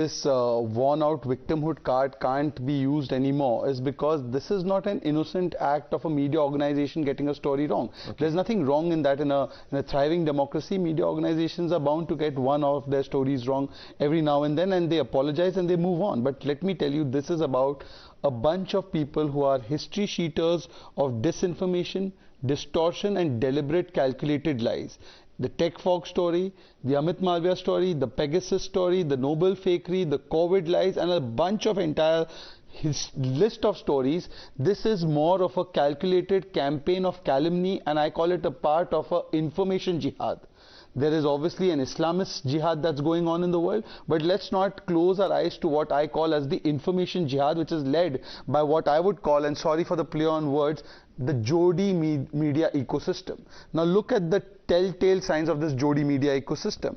this worn out victimhood card can't be used anymore is because this is not an innocent act of a media organization getting a story wrong. Okay. There's nothing wrong in that. In a thriving democracy, media organizations are bound to get one of their stories wrong every now and then, and they apologize and they move on. But let me tell you, this is about a bunch of people who are history sheeters of disinformation, distortion and deliberate calculated lies. The Tech Fog story, the Amit Malviya story, the Pegasus story, the Nobel fakery, the COVID lies, and a bunch of entire list of stories. This is more of a calculated campaign of calumny, and I call it a part of an information jihad. There is obviously an Islamist jihad that's going on in the world, but let's not close our eyes to what I call as the information jihad, which is led by what I would call, and sorry for the play on words, the Jodi Media Ecosystem. Now look at the telltale signs of this Jodi Media Ecosystem.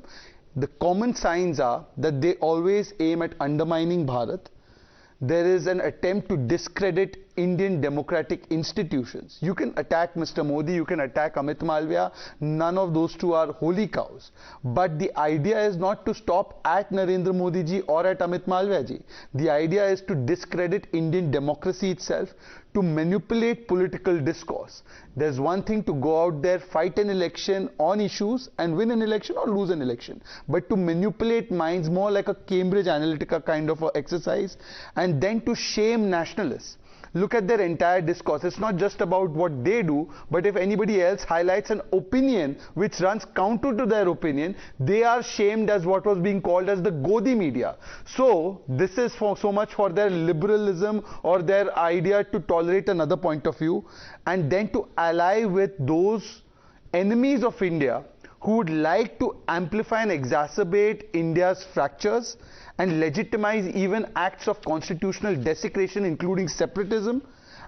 The common signs are that they always aim at undermining Bharat. There is an attempt to discredit Indian democratic institutions. You can attack Mr. Modi, you can attack Amit Malviya, none of those two are holy cows. But the idea is not to stop at Narendra Modi ji or at Amit Malviya ji. The idea is to discredit Indian democracy itself, to manipulate political discourse. There's one thing to go out there, fight an election on issues and win an election or lose an election. But to manipulate minds, more like a Cambridge Analytica kind of exercise, and then to shame nationalists. Look at their entire discourse. It's not just about what they do, but if anybody else highlights an opinion which runs counter to their opinion, they are shamed as what was being called as the Jodi media. So this is for so much for their liberalism or their idea to tolerate another point of view, and then to ally with those enemies of India who would like to amplify and exacerbate India's fractures and legitimize even acts of constitutional desecration, including separatism,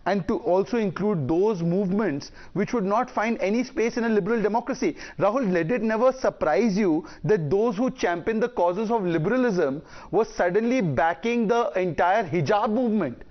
and to also include those movements which would not find any space in a liberal democracy. Rahul, let it never surprise you that those who champion the causes of liberalism were suddenly backing the entire hijab movement.